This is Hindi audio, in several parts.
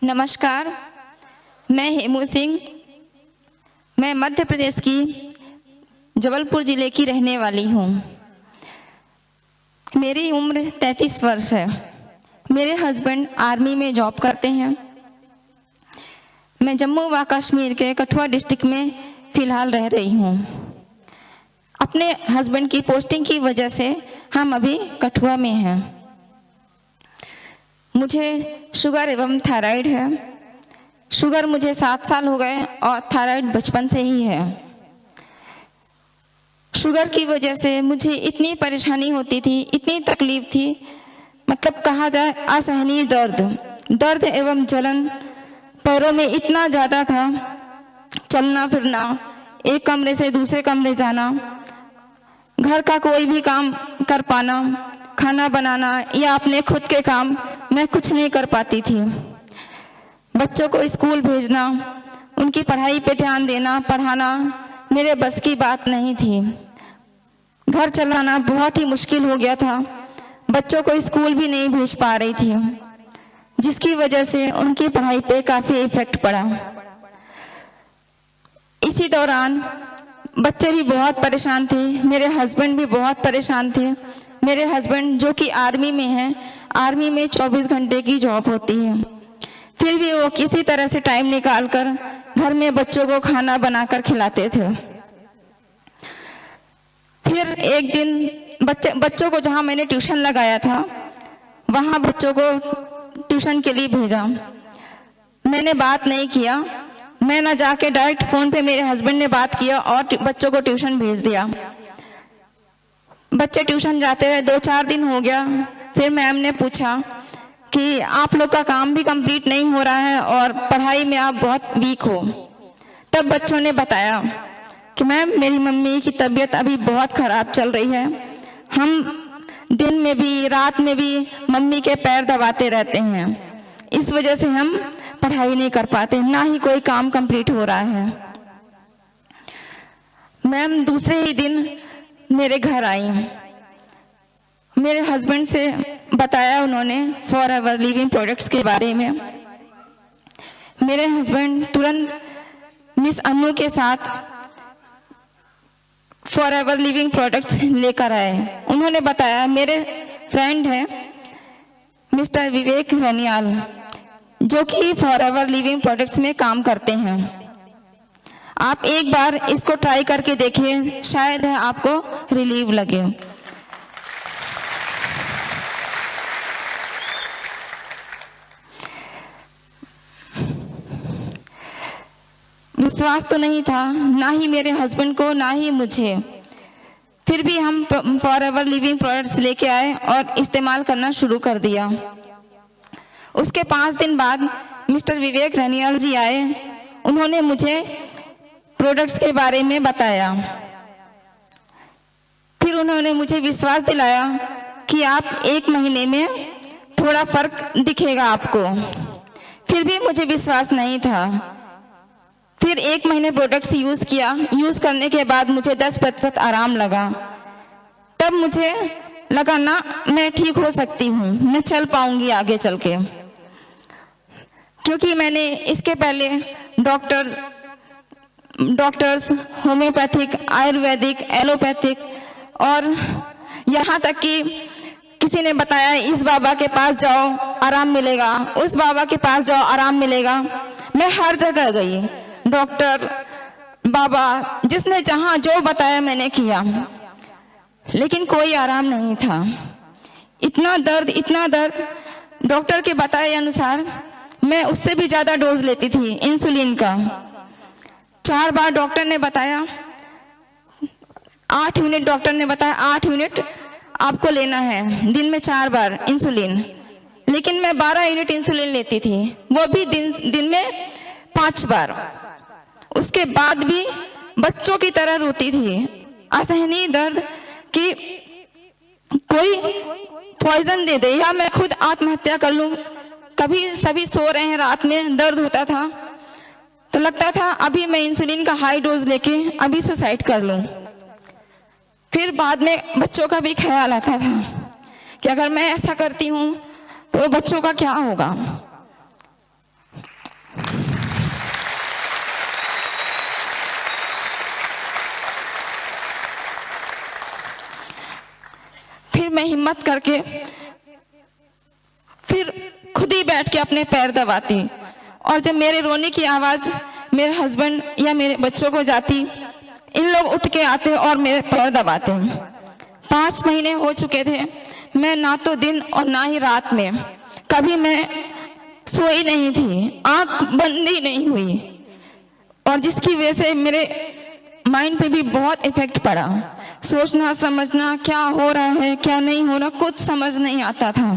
नमस्कार, मैं हेमू सिंह। मैं मध्य प्रदेश की जबलपुर ज़िले की रहने वाली हूँ। मेरी उम्र 33 वर्ष है। मेरे हस्बैंड आर्मी में जॉब करते हैं। मैं जम्मू व कश्मीर के कठुआ डिस्ट्रिक्ट में फ़िलहाल रह रही हूँ। अपने हस्बैंड की पोस्टिंग की वजह से हम अभी कठुआ में हैं। मुझे शुगर एवं थायराइड है। शुगर मुझे 7 साल हो गए और थायराइड बचपन से ही है। शुगर की वजह से मुझे इतनी परेशानी होती थी, इतनी तकलीफ थी, मतलब कहा जाए असहनीय दर्द एवं जलन पैरों में इतना ज़्यादा था। चलना फिरना, एक कमरे से दूसरे कमरे जाना, घर का कोई भी काम कर पाना, खाना बनाना या अपने खुद के काम मैं कुछ नहीं कर पाती थी। बच्चों को स्कूल भेजना, उनकी पढ़ाई पे ध्यान देना, पढ़ाना मेरे बस की बात नहीं थी। घर चलाना बहुत ही मुश्किल हो गया था। बच्चों को स्कूल भी नहीं भेज पा रही थी, जिसकी वजह से उनकी पढ़ाई पे काफ़ी इफेक्ट पड़ा। इसी दौरान बच्चे भी बहुत परेशान थे, मेरे हस्बैंड भी बहुत परेशान थे। मेरे हस्बैंड जो कि आर्मी में हैं, आर्मी में 24 घंटे की जॉब होती है, फिर भी वो किसी तरह से टाइम निकाल कर घर में बच्चों को खाना बनाकर खिलाते थे। फिर एक दिन बच्चों को जहाँ मैंने ट्यूशन लगाया था, वहाँ बच्चों को ट्यूशन के लिए भेजा। मैंने बात नहीं किया, मैं ना जाके डायरेक्ट फ़ोन पे मेरे हस्बैंड ने बात किया और बच्चों को ट्यूशन भेज दिया। बच्चे ट्यूशन जाते रहे, 2-4 दिन हो गया। फिर मैम ने पूछा कि आप लोग का काम भी कंप्लीट नहीं हो रहा है और पढ़ाई में आप बहुत वीक हो। तब बच्चों ने बताया कि मैम मेरी मम्मी की तबीयत अभी बहुत ख़राब चल रही है। हम दिन में भी रात में भी मम्मी के पैर दबाते रहते हैं, इस वजह से हम पढ़ाई नहीं कर पाते, ना ही कोई काम कंप्लीट हो रहा है। मैम दूसरे ही दिन मेरे घर आई। मेरे हस्बैंड से बताया उन्होंने फॉरएवर लिविंग प्रोडक्ट्स के बारे में। मेरे हस्बैंड तुरंत मिस अनु के साथ फॉरएवर लिविंग प्रोडक्ट्स लेकर आए। उन्होंने बताया, मेरे फ्रेंड हैं मिस्टर विवेक रनियाल, जो कि फॉरएवर लिविंग प्रोडक्ट्स में काम करते हैं। आप एक बार इसको ट्राई करके देखिए, शायद है आपको रिलीव लगे। विश्वास तो नहीं था, ना ही मेरे हस्बैंड को, ना ही मुझे। फिर भी हम फॉरएवर लिविंग प्रोडक्ट्स लेके आए और इस्तेमाल करना शुरू कर दिया। उसके 5 दिन बाद मिस्टर विवेक रनियाल जी आए। उन्होंने मुझे प्रोडक्ट्स के बारे में बताया। फिर उन्होंने मुझे विश्वास दिलाया कि आप 1 महीने में थोड़ा फर्क दिखेगा आपको। फिर भी मुझे विश्वास नहीं था। फिर 1 महीने प्रोडक्ट्स यूज़ किया। यूज़ करने के बाद मुझे 10% आराम लगा। तब मुझे लगा ना, मैं ठीक हो सकती हूँ, मैं चल पाऊंगी आगे चल के। क्योंकि मैंने इसके पहले डॉक्टर्स होम्योपैथिक, आयुर्वेदिक, एलोपैथिक और यहाँ तक कि किसी ने बताया इस बाबा के पास जाओ आराम मिलेगा, उस बाबा के पास जाओ आराम मिलेगा। मैं हर जगह गई, डॉक्टर, बाबा, जिसने जहाँ जो बताया मैंने किया, लेकिन कोई आराम नहीं था। इतना दर्द। डॉक्टर के बताए अनुसार मैं उससे भी ज़्यादा डोज लेती थी इंसुलिन का। 4 बार डॉक्टर ने बताया, 8 यूनिट डॉक्टर ने बताया 8 यूनिट आपको लेना है, दिन में 4 बार इंसुलिन। लेकिन मैं 12 यूनिट इंसुलिन लेती थी, वो भी दिन में 5 बार। उसके बाद भी बच्चों की तरह रोती थी। असहनीय दर्द कि कोई पॉइजन दे दे या मैं खुद आत्महत्या कर लूं। कभी सभी सो रहे हैं, रात में दर्द होता था तो लगता था अभी मैं इंसुलिन का हाई डोज लेके अभी सुसाइड कर लूं। फिर बाद में बच्चों का भी ख्याल आता था कि अगर मैं ऐसा करती हूँ तो बच्चों का क्या होगा। मैं हिम्मत करके फिर खुद ही बैठ के अपने पैर दबाती, और जब मेरे रोने की आवाज़ मेरे हस्बैंड या मेरे बच्चों को जाती, इन लोग उठ के आते और मेरे पैर दबाते। 5 महीने हो चुके थे, मैं ना तो दिन और ना ही रात में कभी मैं सोई नहीं थी, आंख बंद ही नहीं हुई, और जिसकी वजह से मेरे माइंड पे भी बहुत इफेक्ट पड़ा। सोचना समझना क्या हो रहा है क्या नहीं हो रहा कुछ समझ नहीं आता था।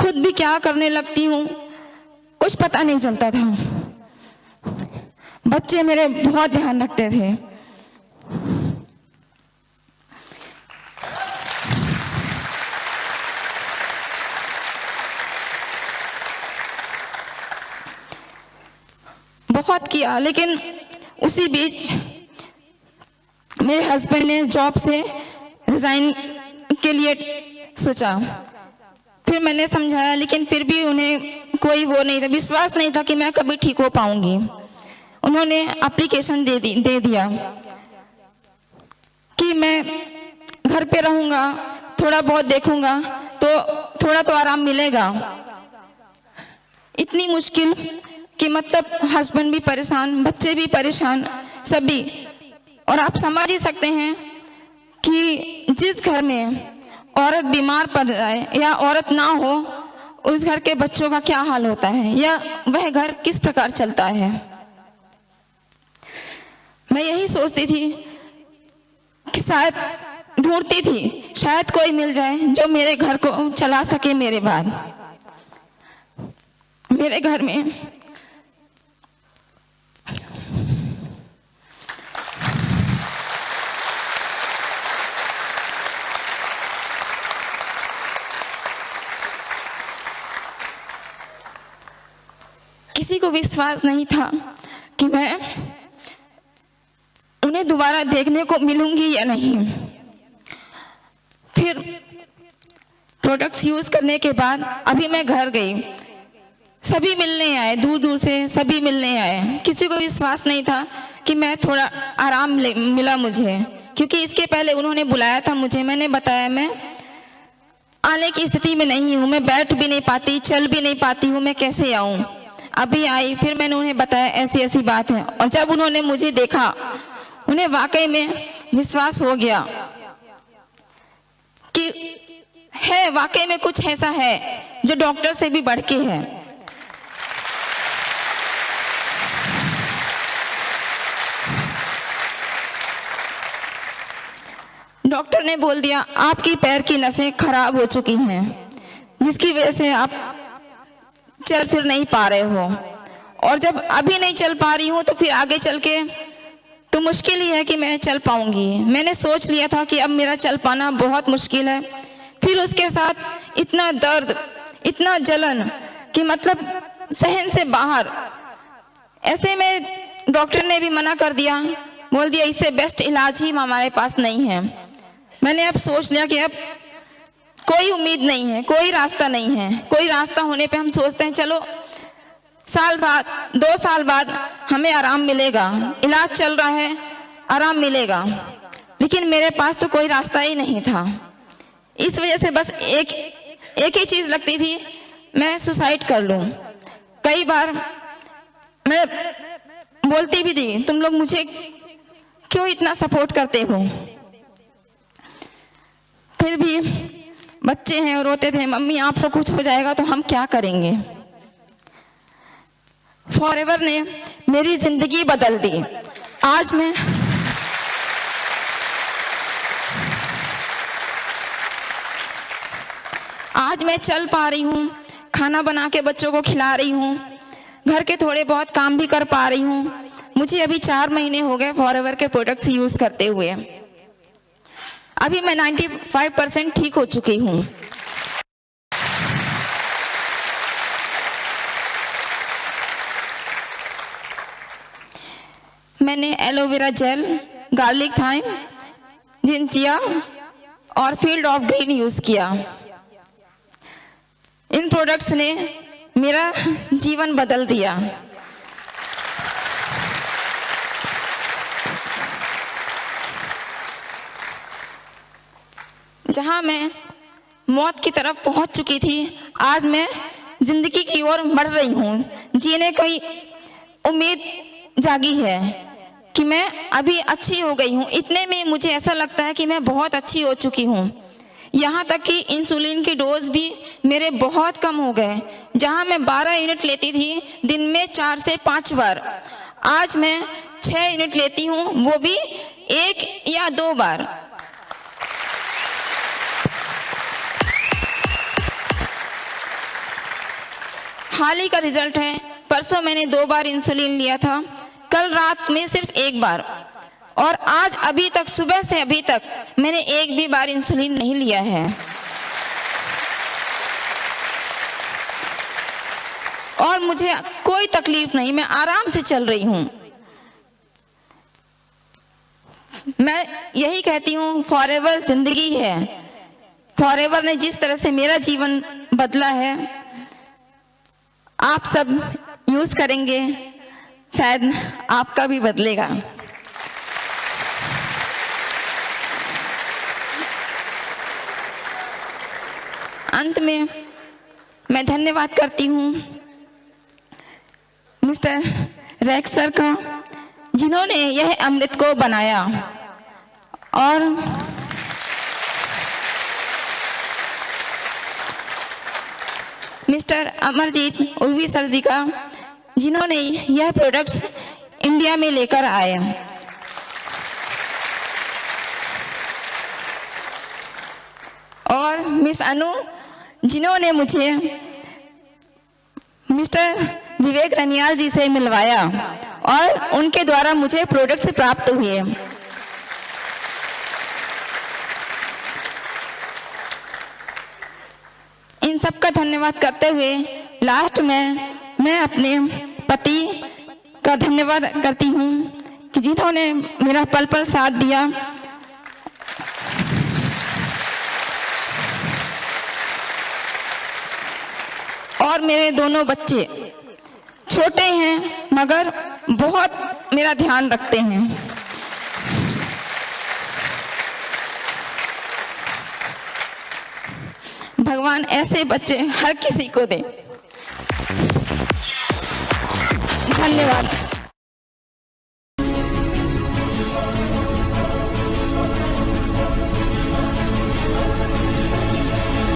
खुद भी क्या करने लगती हूँ कुछ पता नहीं चलता था। बच्चे मेरे बहुत ध्यान रखते थे। बहुत किया, लेकिन उसी बीच मेरे हस्बैंड ने जॉब से रिजाइन के लिए सोचा। फिर मैंने समझाया, लेकिन फिर भी उन्हें कोई वो नहीं था, विश्वास नहीं था कि मैं कभी ठीक हो पाऊंगी। उन्होंने एप्लीकेशन दे दिया कि मैं घर पे रहूंगा, थोड़ा बहुत देखूंगा तो थोड़ा तो आराम मिलेगा। इतनी मुश्किल कि मतलब हस्बैंड भी परेशान, बच्चे भी परेशान, सभी। और आप समझ ही सकते हैं कि जिस घर में औरत बीमार पड़ जाए या औरत ना हो, उस घर के बच्चों का क्या हाल होता है या वह घर किस प्रकार चलता है। मैं यही सोचती थी कि शायद ढूंढती थी, शायद कोई मिल जाए जो मेरे घर को चला सके। मेरे बाद मेरे घर में किसी को विश्वास नहीं था कि मैं उन्हें दोबारा देखने को मिलूंगी या नहीं। फिर प्रोडक्ट्स यूज करने के बाद अभी मैं घर गई, सभी मिलने आए, दूर दूर से सभी मिलने आए। किसी को विश्वास नहीं था कि मैं थोड़ा आराम मिला मुझे, क्योंकि इसके पहले उन्होंने बुलाया था मुझे। मैंने बताया मैं आने की स्थिति में नहीं हूँ, मैं बैठ भी नहीं पाती, चल भी नहीं पाती हूँ, मैं कैसे आऊँ। अभी आई, फिर मैंने उन्हें बताया ऐसी ऐसी बात है, और जब उन्होंने मुझे देखा, उन्हें वाकई में विश्वास हो गया कि है, वाकई में कुछ ऐसा है जो डॉक्टर से भी बढ़ के है। डॉक्टर ने बोल दिया आपकी पैर की नसें खराब हो चुकी हैं, जिसकी वजह से आप चल फिर नहीं पा रहे हो, और जब अभी नहीं चल पा रही हूँ तो फिर आगे चल के तो मुश्किल ही है कि मैं चल पाऊंगी। मैंने सोच लिया था कि अब मेरा चल पाना बहुत मुश्किल है। फिर उसके साथ इतना दर्द, इतना जलन कि मतलब सहन से बाहर। ऐसे में डॉक्टर ने भी मना कर दिया, बोल दिया इससे बेस्ट इलाज ही हमारे पास नहीं है। मैंने अब सोच लिया कि अब कोई उम्मीद नहीं है, कोई रास्ता नहीं है। कोई रास्ता होने पे हम सोचते हैं चलो साल बाद 2 साल बाद हमें आराम मिलेगा, इलाज चल रहा है, आराम मिलेगा, लेकिन मेरे पास तो कोई रास्ता ही नहीं था। इस वजह से बस एक ही चीज लगती थी, मैं सुसाइड कर लूं। कई बार मैं बोलती भी थी तुम लोग मुझे क्यों इतना सपोर्ट करते हो, फिर भी बच्चे हैं और रोते थे मम्मी आपको कुछ हो जाएगा तो हम क्या करेंगे। फॉरएवर ने मेरी जिंदगी बदल दी। आज मैं चल पा रही हूँ, खाना बना के बच्चों को खिला रही हूँ, घर के थोड़े बहुत काम भी कर पा रही हूँ। मुझे अभी 4 महीने हो गए फॉरएवर के प्रोडक्ट्स यूज करते हुए। अभी मैं 95% ठीक हो चुकी हूँ। मैंने एलोवेरा जेल, गार्लिक थाइम, जिंचिया और फील्ड ऑफ ग्रीन यूज किया। इन प्रोडक्ट्स ने मेरा जीवन बदल दिया। जहां मैं मौत की तरफ पहुंच चुकी थी, आज मैं जिंदगी की ओर बढ़ रही हूं। जीने की उम्मीद जागी है कि मैं अभी अच्छी हो गई हूं। इतने में मुझे ऐसा लगता है कि मैं बहुत अच्छी हो चुकी हूं। यहाँ तक कि इंसुलिन की डोज भी मेरे बहुत कम हो गए। जहाँ मैं 12 यूनिट लेती थी दिन में 4 से 5 बार, आज मैं 6 यूनिट लेती हूँ, वो भी 1 या 2 बार। हाल ही का रिजल्ट है, परसों मैंने 2 बार इंसुलिन लिया था, कल रात में सिर्फ 1 बार, और आज अभी तक सुबह से अभी तक मैंने 1 भी बार इंसुलिन नहीं लिया है। और मुझे कोई तकलीफ नहीं, मैं आराम से चल रही हूँ। मैं यही कहती हूँ, फॉरएवर जिंदगी है। फॉरएवर ने जिस तरह से मेरा जीवन बदला है, आप सब यूज करेंगे, शायद आपका भी बदलेगा। अंत में मैं धन्यवाद करती हूँ मिस्टर रेक्स सर का, जिन्होंने यह अमृत को बनाया, और मिस्टर अमरजीत उर्वी सर जी का, जिन्होंने यह प्रोडक्ट्स इंडिया में लेकर आए, और मिस अनु, जिन्होंने मुझे मिस्टर विवेक रनियाल जी से मिलवाया और उनके द्वारा मुझे प्रोडक्ट्स प्राप्त हुए। इन सबका धन्यवाद करते हुए लास्ट में मैं अपने पति का धन्यवाद करती हूँ कि जिन्होंने मेरा पल पल साथ दिया, और मेरे दोनों बच्चे छोटे हैं मगर बहुत मेरा ध्यान रखते हैं। भगवान ऐसे बच्चे हर किसी को दे। धन्यवाद।